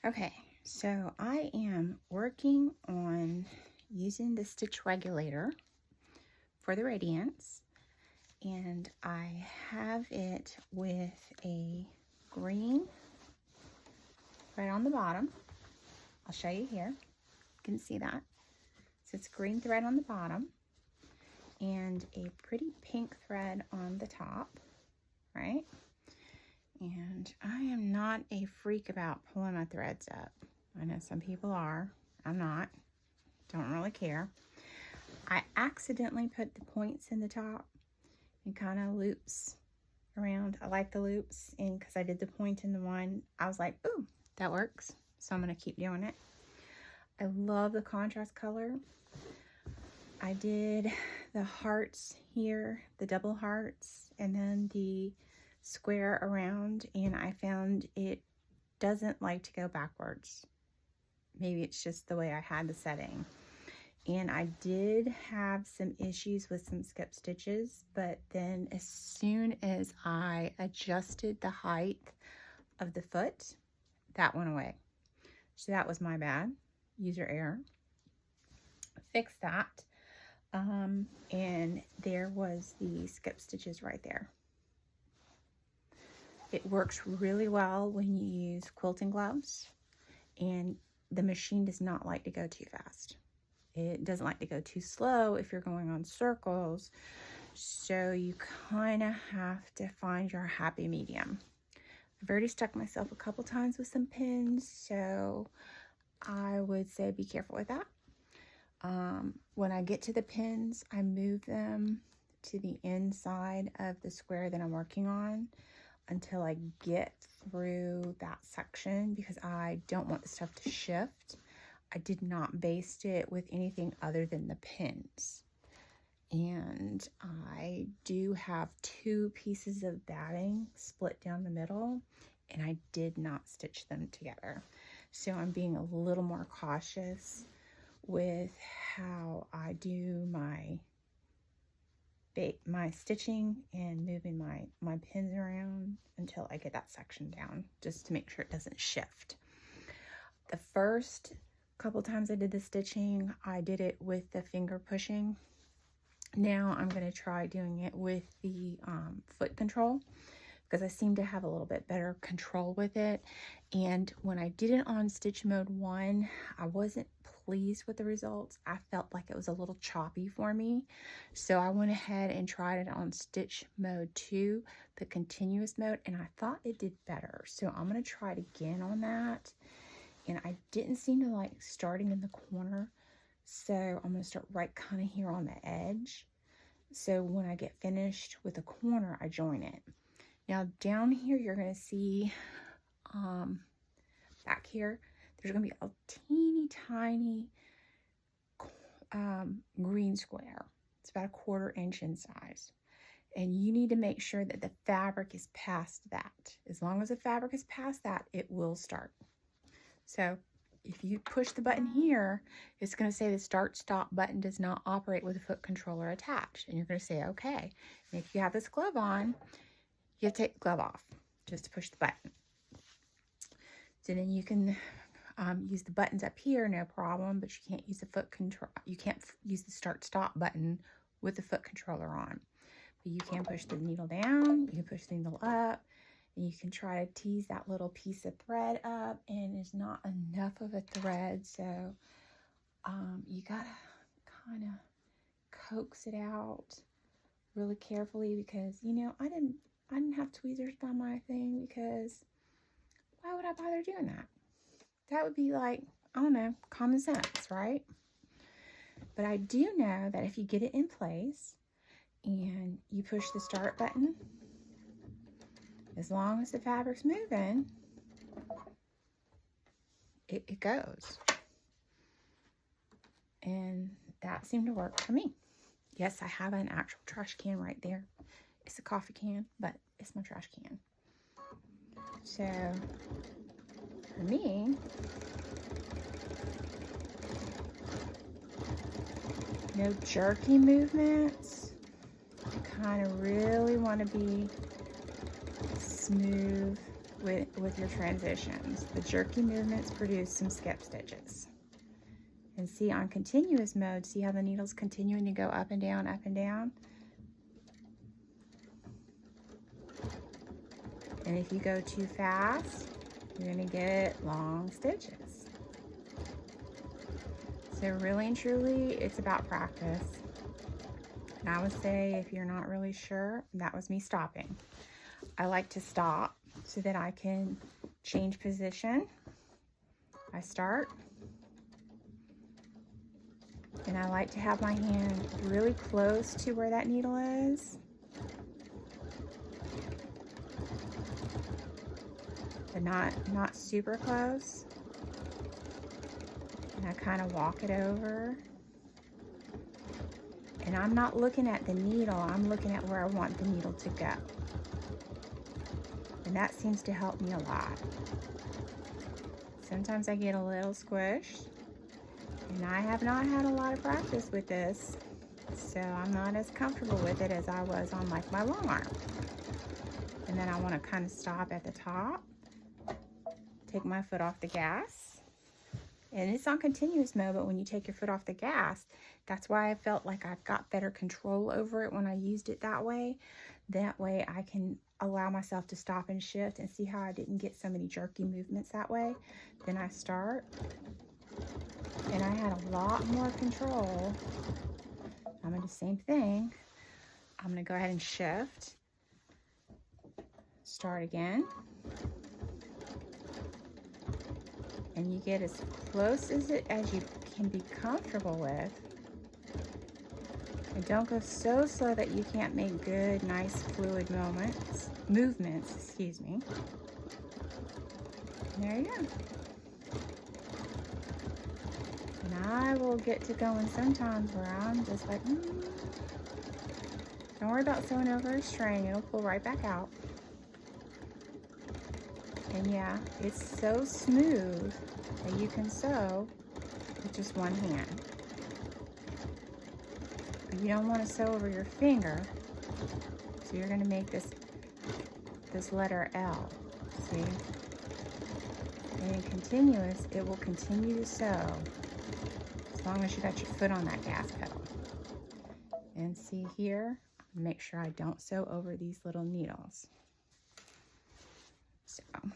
Okay, so I am working on using the stitch regulator for the Radiance, and I have it with a green thread on the bottom. I'll show you here. You can see that. So it's green thread on the bottom and a pretty pink thread on the top, right? And I am not a freak about pulling my threads up. I know some people are. I'm not. Don't really care. I accidentally put the points in the top and kind of loops around. I like the loops, and because I did the point in the one, I was like, ooh, that works. So I'm going to keep doing it. I love the contrast color. I did the hearts here, the double hearts, and then the square around, and I found it doesn't like to go backwards. Maybe it's just the way I had the setting. And I did have some issues with some skip stitches, but then as soon as I adjusted the height of the foot, that went away. So that was my bad, user error. Fixed that. And there was the skip stitches right there. It works really well when you use quilting gloves, and the machine does not like to go too fast. It doesn't like to go too slow if you're going on circles, so you kind of have to find your happy medium. I've already stuck myself a couple times with some pins, so I would say be careful with that. When I get to the pins, I move them to the inside of the square that I'm working on until I get through that section, because I don't want the stuff to shift. I did not baste it with anything other than the pins. And I do have 2 pieces of batting split down the middle, and I did not stitch them together. So I'm being a little more cautious with how I do my stitching and moving my pins around until I get that section down, just to make sure it doesn't shift. The first couple times I did the stitching, I did it with the finger pushing. Now I'm going to try doing it with the foot control, because I seem to have a little bit better control with it. And when I did it on stitch mode 1, I wasn't pleased with the results. I felt like it was a little choppy for me. So I went ahead and tried it on stitch mode 2, the continuous mode, and I thought it did better. So I'm going to try it again on that. And I didn't seem to like starting in the corner. So I'm going to start right kind of here on the edge. So when I get finished with the corner, I join it. Now down here, you're going to see back here, there's going to be a teeny tiny green square. It's about 1/4 inch in size. And you need to make sure that the fabric is past that. As long as the fabric is past that, it will start. So if you push the button here, it's going to say the start stop button does not operate with a foot controller attached. And you're going to say, okay. And if you have this glove on, you have to take the glove off just to push the button. So then you can use the buttons up here, no problem, but you can't use the foot control. You can't use the start stop button with the foot controller on. But you can push the needle down, you can push the needle up, and you can try to tease that little piece of thread up, and there's not enough of a thread, so you gotta kind of coax it out really carefully, because you know I didn't have tweezers by my thing, because why would I bother doing that? That would be like, I don't know, common sense, right? But I do know that if you get it in place and you push the start button, as long as the fabric's moving, it goes. And that seemed to work for me. Yes, I have an actual trash can right there. It's a coffee can, but it's my trash can. So for me, no jerky movements. I kind of really want to be smooth with your transitions. The jerky movements produce some skip stitches. And see, on continuous mode, see how the needle's continuing to go up and down, up and down? And if you go too fast, you're going to get long stitches. So really and truly, it's about practice. And I would say if you're not really sure, that was me stopping. I like to stop so that I can change position. I start. And I like to have my hand really close to where that needle is. But not super close. And I kind of walk it over. And I'm not looking at the needle, I'm looking at where I want the needle to go. And that seems to help me a lot. Sometimes I get a little squished. And I have not had a lot of practice with this, so I'm not as comfortable with it as I was on like my long arm. And then I want to kind of stop at the top, take my foot off the gas. And it's on continuous mode, but when you take your foot off the gas, that's why I felt like I got better control over it when I used it that way. That way I can allow myself to stop and shift, and see how I didn't get so many jerky movements that way. Then I start. And I had a lot more control. I'm going to do the same thing. I'm going to go ahead and shift. Start again. And you get as close as you can be comfortable with. And don't go so slow that you can't make good, nice, fluid movements, excuse me. There you go. And I will get to going sometimes where I'm just like, Don't worry about sewing over a string. It'll pull right back out. And yeah, it's so smooth that you can sew with just one hand. But you don't want to sew over your finger. So you're going to make this letter L. See? And in continuous, it will continue to sew as long as you got your foot on that gas pedal. And see here, make sure I don't sew over these little needles. So I'm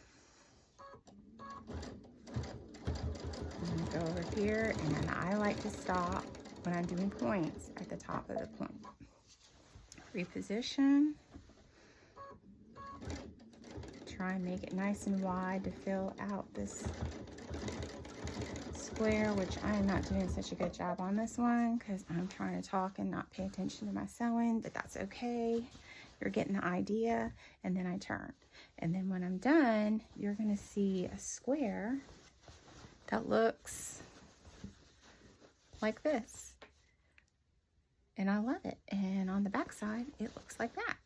gonna go over here, and then I like to stop when I'm doing points at the top of the point. Reposition. Try and make it nice and wide to fill out this square, which I am not doing such a good job on this one because I'm trying to talk and not pay attention to my sewing, but that's okay. You're getting the idea. And then I turn. And then when I'm done, you're going to see a square that looks like this. And I love it. And on the back side, it looks like that.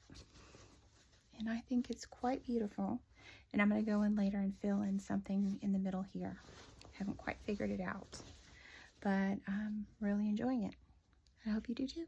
And I think it's quite beautiful. And I'm going to go in later and fill in something in the middle here. Haven't quite figured it out, but I'm really enjoying it. I hope you do too.